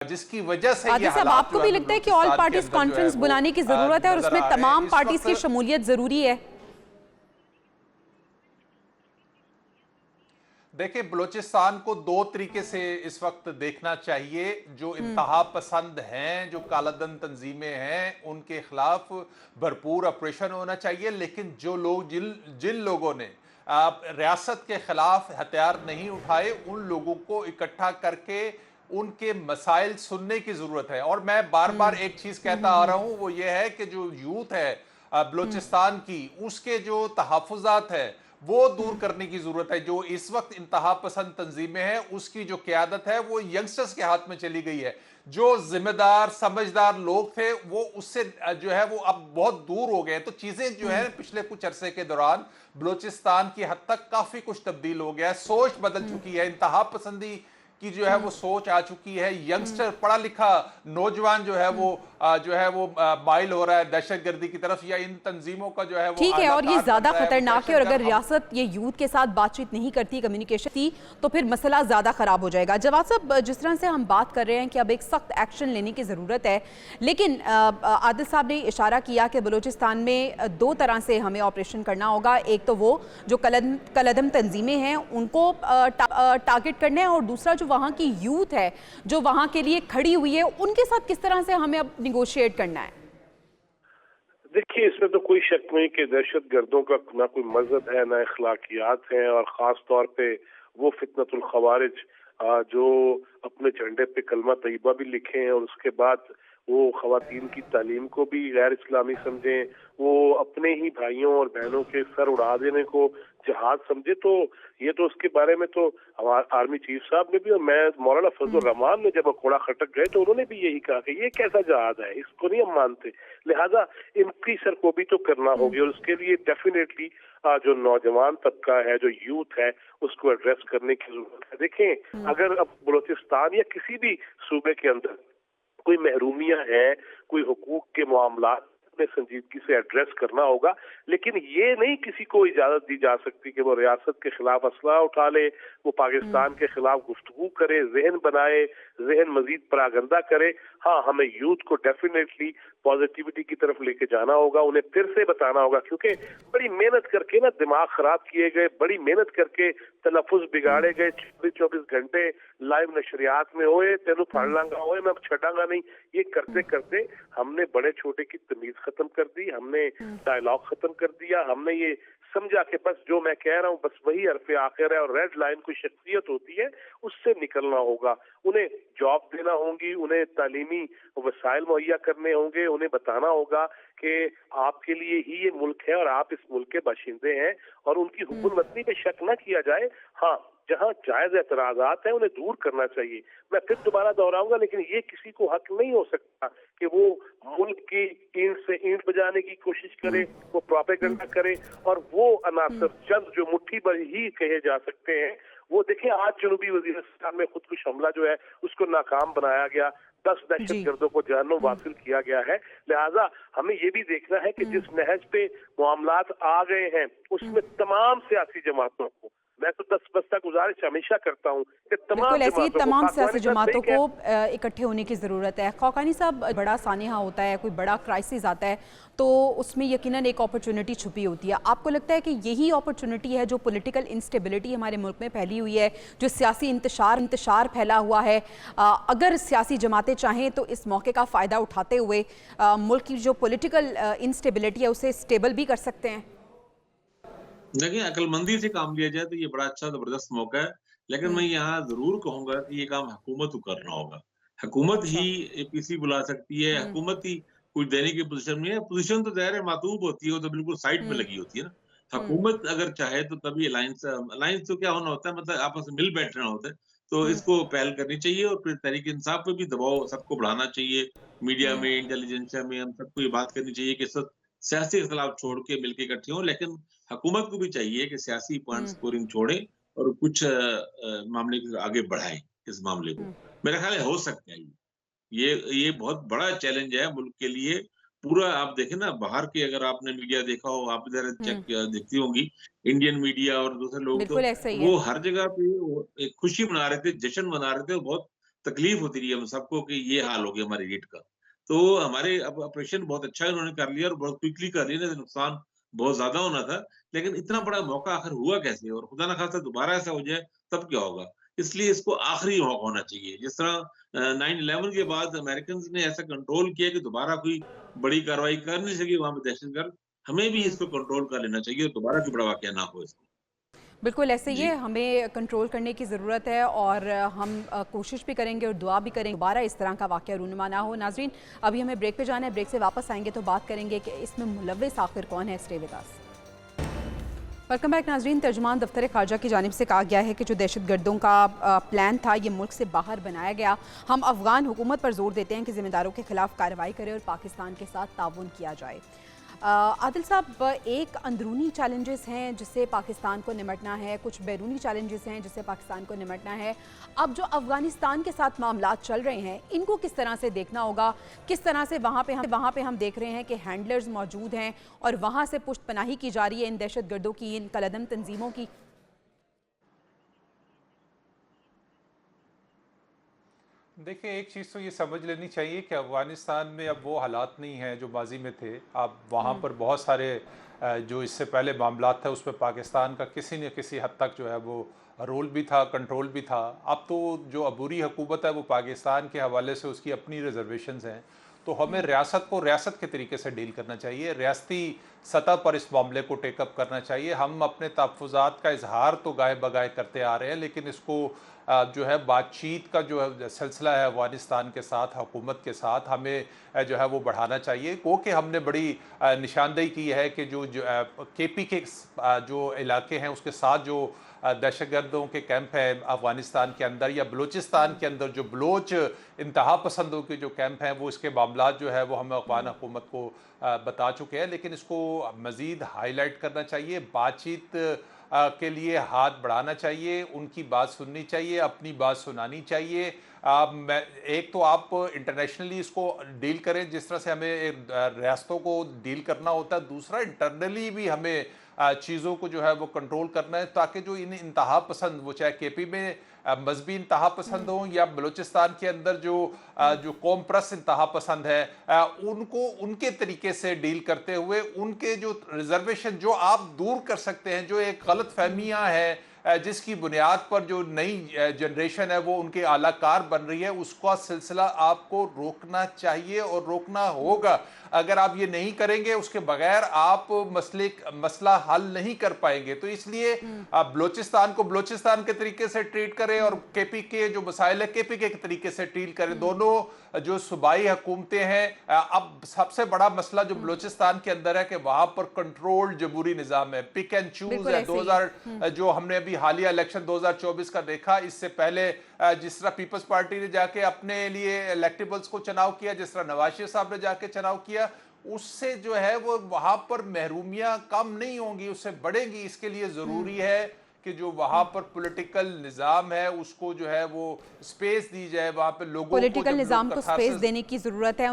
जिसकी वजह से ये आदिल साहब, हालात आपको जो भी है लगता है कि ऑल बलूचिस्तान के पार्टीज अंदर जो है कॉन्फ्रेंस वो बुलाने की जरूरत है और नजर उसमें आ रहे हैं तमाम इस पार्टीज की वक्त? शमूलियत जरूरी है? देखिए, बलूचिस्तान को दो तरीके से इस वक्त देखना चाहिए। जो इंतहा पसंद हैं, जो कालादन तंजीमें हैं, उनके खिलाफ भरपूर ऑपरेशन होना चाहिए। लेकिन जो लोग जिन जिन लोगों ने रियासत के खिलाफ हथियार नहीं उठाए, उन लोगों को इकट्ठा करके उनके मसाइल सुनने की जरूरत है। और मैं बार बार एक चीज कहता आ रहा हूं, वो ये है कि जो यूथ है बलूचिस्तान की, उसके जो तहफुजात है वो दूर करने की जरूरत है। जो इस वक्त इंतहा पसंद तंजीमें हैं, उसकी जो क्यादत है वो यंगस्टर्स के हाथ में चली गई है। जो जिम्मेदार समझदार लोग थे वो उससे जो है वो अब बहुत दूर हो गए। तो चीजें जो है पिछले कुछ अरसे के दौरान बलूचिस्तान की हद तक काफी कुछ तब्दील हो गया है। सोच बदल चुकी है, इंतहा पसंदी की जो है वो सोच आ चुकी है। यंगस्टर पढ़ा लिखा नौजवान जो है वो माइल हो रहा है दहशतगर्दी की तरफ, या इन तंजीमों का जो है वो ठीक है, और ये आलाकार बन ज्यादा रहा है, वो खतरनाक है। और दहशतगर्द। अगर रियासत ये यूथ के साथ बातचीत नहीं करती, कम्युनिकेशन थी, तो फिर मसला ज्यादा खराब हो जाएगा। जवाब साहब, जिस तरह से हम बात कर रहे हैं कि अब एक सख्त एक्शन लेने की जरूरत है, लेकिन आदिल साहब ने इशारा किया कि बलूचिस्तान में दो तरह से हमें ऑपरेशन करना होगा। एक तो वो जो कलदम तंजीमें हैं उनको टारगेट करना है, और दूसरा जो वहाँ की यूथ है जो वहाँ के लिए खड़ी हुई है, उनके साथ किस तरह से हमें अब निगोशिएट करना है। देखिए, इसमें तो कोई शक नहीं कि दहशत गर्दों का ना कोई मजहब है, ना अखलाकियात है, और ख़ास तौर पे वो फितनतुल खवारिज जो अपने झंडे पे कलमा तैयबा भी लिखे हैं और उसके बाद वो खवातीन की तालीम को भी गैर इस्लामी समझें, वो अपने ही भाइयों और बहनों के सर उड़ा देने को जहाद समझे। तो ये तो उसके बारे में तो हमारे आर्मी चीफ साहब ने भी, और मैं मौलाना फजलुर रहमान ने जब अकोड़ा खटक गए तो उन्होंने भी यही कहा कि ये कैसा जहाद है, इसको नहीं हम मानते। लिहाजा इनकी सरकोबी तो करना होगी, और उसके लिए डेफिनेटली जो नौजवान तबका है, जो यूथ है, उसको एड्रेस करने की जरूरत है। देखें, अगर अब बलूचिस्तान या किसी भी सूबे के अंदर कोई महरूमियां हैं, कोई हुकूक के मामला में संजीदगी से एड्रेस करना होगा, लेकिन ये नहीं किसी को इजाजत दी जा सकती कि वो रियासत के खिलाफ असला उठा ले, वो पाकिस्तान के खिलाफ गुफ्तगू करे, जहन बनाए, जहन मजीद परागंदा करे। हाँ, हमें यूथ को डेफिनेटली पॉजिटिविटी की तरफ लेके जाना होगा, उन्हें फिर से बताना होगा, क्योंकि बड़ी मेहनत करके ना दिमाग खराब किए गए, बड़ी मेहनत करके तलफ़ुज़ बिगाड़े गए। 24 घंटे लाइव नशरियात में होए, तेनू फड़ लांगा होए, मैं छड़ांगा नहीं, ये करते करते हमने बड़े छोटे की तमीज खत्म कर दी, हमने डायलॉग खत्म कर दिया। हमने ये समझा कि बस जो मैं कह रहा हूँ बस वही हरफ आखिर है, और रेड लाइन कोई शख्सियत होती है, उससे निकलना होगा। उन्हें जॉब देना होंगी, उन्हें तालीमी वसाइल मुहैया करने होंगे, उन्हें बताना होगा कि आपके लिए ही ये मुल्क है और आप इस मुल्क के बाशिंदे हैं, और उनकी हुब्बुल वतनी पे शक ना किया जाए। हाँ, जहाँ जायज एतराजात हैं उन्हें दूर करना चाहिए। मैं फिर दोबारा दोहराऊंगा, लेकिन ये किसी को हक नहीं हो सकता कि वो मुल्क की ईंट से ईंट बजाने की कोशिश करे, वो प्रोपेगेंडा करे, और वो अनासर चंद जो मुट्ठी भर ही कहे जा सकते हैं। वो देखें, आज जनूबी वजीरिस्तान में खुदकुश हमला जो है उसको नाकाम बनाया गया, 10 दहशत गर्दों को जहन्नुम वासिल किया गया है। लिहाजा हमें ये भी देखना है कि जिस नहज पे मामलात आ गए हैं उसमें तमाम सियासी जमातों को, मैं तो दस्तबस्ता गुजारिश हमेशा करता हूँ कि बिल्कुल ऐसी तमाम सियासी जमातों को को इकट्ठे होने की ज़रूरत है। खौकानी साहब, बड़ा सानिया होता है, कोई बड़ा क्राइसिस आता है तो उसमें यकीनन एक अपॉर्चुनिटी छुपी होती है। आपको लगता है कि यही अपॉर्चुनिटी है जो पॉलिटिकल इंस्टेबिलिटी हमारे मुल्क में फैली हुई है, जो सियासी इंतशार फैला हुआ है, अगर सियासी जमातें चाहें तो इस मौके का फ़ायदा उठाते हुए मुल्क की जो पॉलिटिकल इंस्टेबिलिटी है उसे स्टेबल भी कर सकते हैं? देखिए, अक्लमंदी से काम लिया जाए तो ये बड़ा अच्छा ज़बरदस्त मौका है, लेकिन मैं यहाँ ज़रूर कहूँगा कि ये काम हुकूमत को करना होगा। हुकूमत ही अच्छा। एपीसी बुला सकती है, हुकूमत ही कुछ देने की पोज़ीशन में है। पोज़ीशन तो ज़ाहिर है मातूब होती है, वो तो बिल्कुल साइड में लगी होती है ना। हुकूमत अगर चाहे तो तभी अलायंस तो क्या होना होता है, मतलब आपस में मिल बैठना होता है। तो इसको पहल करनी चाहिए, और फिर तहरीक-ए-इंसाफ पे भी दबाव सबको बढ़ाना चाहिए। मीडिया में, इंटेलिजेंसिया में हम सबको ये बात करनी चाहिए कि सब सियासी इख्तिलाफ छोड़ के मिलके इकट्ठे हों, लेकिन हुकूमत को भी चाहिए कि सियासी पॉइंट स्कोरिंग छोड़े और कुछ मामले को आगे बढ़ाएं इस मामले को। मेरा ख्याल है हो सकता है ये बहुत बड़ा चैलेंज है मुल्क के लिए। पूरा आप देखें ना, बाहर के अगर आपने मीडिया देखा हो, आप इधर चेक देखती होंगी, इंडियन मीडिया और दूसरे लोग, तो बिल्कुल ऐसा ही है। वो हर जगह पे वो एक खुशी मना रहे थे, जश्न मना रहे थे, बहुत तकलीफ होती रही है हम सबको कि ये हाल हो गया हमारे गेट का। तो हमारे अब ऑपरेशन बहुत अच्छा उन्होंने कर लिया और बहुत क्विकली कर लिया, नहीं तो नुकसान बहुत ज़्यादा होना था। लेकिन इतना बड़ा मौका आखिर हुआ कैसे? और खुदा ना खास्ता दोबारा ऐसा हो जाए तब क्या होगा? इसलिए इसको आखिरी मौका होना चाहिए। जिस तरह 9/11 के बाद अमेरिकन्स ने ऐसा कंट्रोल किया कि दोबारा कोई बड़ी कार्रवाई कर नहीं सके वहाँ पे दहशतगर्द, हमें भी इसको कंट्रोल कर लेना चाहिए और दोबारा कोई बड़ा वाक़या ना हो इसमें। बिल्कुल ऐसे ही जी। है, हमें कंट्रोल करने की ज़रूरत है और हम कोशिश भी करेंगे और दुआ भी करेंगे दोबारा इस तरह का वाक़या रूनुमा ना हो। नाज़रीन, अभी हमें ब्रेक पे जाना है, ब्रेक से वापस आएंगे तो बात करेंगे कि इसमें मुलव्विस आखिर कौन है। Stay with us. Welcome back नाज़रीन। तर्जुमान दफ्तर ख़ारजा की जानिब से कहा गया है कि जो दहशतगर्दों का प्लान था ये मुल्क से बाहर बनाया गया। हम अफ़गान हुकूमत पर जोर देते हैं कि ज़िम्मेदारों के खिलाफ कार्रवाई करें और पाकिस्तान के साथ ताउन किया जाए। आदिल साहब, एक अंदरूनी चैलेंजेस हैं जिससे पाकिस्तान को निमटना है, कुछ बैरूनी चैलेंजेस हैं जिससे पाकिस्तान को निमटना है। अब जो अफ़गानिस्तान के साथ मामलात चल रहे हैं इनको किस तरह से देखना होगा? किस तरह से वहाँ पे हम देख रहे हैं कि हैंडलर्स मौजूद हैं और वहाँ से पुष्ट पनाही की जा रही है इन दहशतगर्दों की, इन कलअदम तंजीमों की। देखिए, एक चीज़ तो ये समझ लेनी चाहिए कि अफ़गानिस्तान में अब वो हालात नहीं हैं जो माजी में थे। अब वहाँ पर बहुत सारे जो इससे पहले मामलात थे उसमें पाकिस्तान का किसी न किसी हद तक जो है वो रोल भी था, कंट्रोल भी था। अब तो जो अबूरी हुकूमत है वो पाकिस्तान के हवाले से उसकी अपनी रिजर्वेशंस हैं। तो हमें रियासत को रियासत के तरीके से डील करना चाहिए, रियासती सतह पर इस मामले को टेकअप करना चाहिए। हम अपने तहफ़्फ़ुज़ात का इजहार तो गाए बगाए करते आ रहे हैं, लेकिन इसको जो है बातचीत का जो है सिलसिला है अफ़गानिस्तान के साथ, हुकूमत के साथ हमें जो है वो बढ़ाना चाहिए। वो कि हमने बड़ी निशानदेही की है कि केपी के जो इलाके हैं उसके साथ जो दहशतगर्दों के कैंप हैं अफ़गानिस्तान के अंदर या बलूचिस्तान के अंदर जो बलोच इंतहा पसंदों के जो कैंप हैं वो इसके मामलात जो है वो हम अफ़गान हुकूमत को बता चुके हैं। लेकिन इसको मज़ीद हाईलाइट करना चाहिए, बातचीत के लिए हाथ बढ़ाना चाहिए, उनकी बात सुननी चाहिए, अपनी बात सुनानी चाहिए। एक तो आप इंटरनेशनली इसको डील करें जिस तरह से हमें रियासतों को डील करना होता है, दूसरा इंटरनली भी हमें चीज़ों को जो है वो कंट्रोल करना है ताकि जो इन इंतहा पसंद, वो चाहे केपी में मजहबी इंतहा पसंद हो या बलूचिस्तान के अंदर जो कौम प्रस इंतहा पसंद है, उनको उनके तरीके से डील करते हुए उनके जो रिजर्वेशन जो आप दूर कर सकते हैं, जो एक गलत फहमियाँ है जिसकी बुनियाद पर जो नई जनरेशन है वो उनके आलाकार बन रही है, उसका सिलसिला आपको रोकना चाहिए और रोकना होगा। अगर आप ये नहीं करेंगे उसके बगैर आप मसला हल नहीं कर पाएंगे। तो इसलिए आप बलोचिस्तान को बलोचिस्तान के तरीके से ट्रीट करें और केपी के जो मसाइल है केपी के तरीके से ट्रीट करें। दोनों जो सूबाई हुकूमतें हैं, अब सबसे बड़ा मसला जो बलोचिस्तान के अंदर है कि वहां पर कंट्रोल जमहूरी निजाम है, पिक एंड चूज है। 2000 जो हमने अभी हालिया इलेक्शन 2024 का देखा, इससे पहले जिस तरह पीपल्स पार्टी ने जाके अपने लिए इलेक्टेबल्स को चुनाव किया, जिस तरह नवाज शरीफ साहब ने जाके चुनाव किया, उससे जो है वो वहां पर महरूमियां कम नहीं होंगी, उससे बढ़ेंगी। इसके लिए जरूरी है कि जो वहां पर पॉलिटिकल निजाम है उसको जो है वो स्पेस दी जाए, वहां पे लोगों को पॉलिटिकल जब लोग निजाम को स्पेस कथारसिस देने की ज़रूरत है।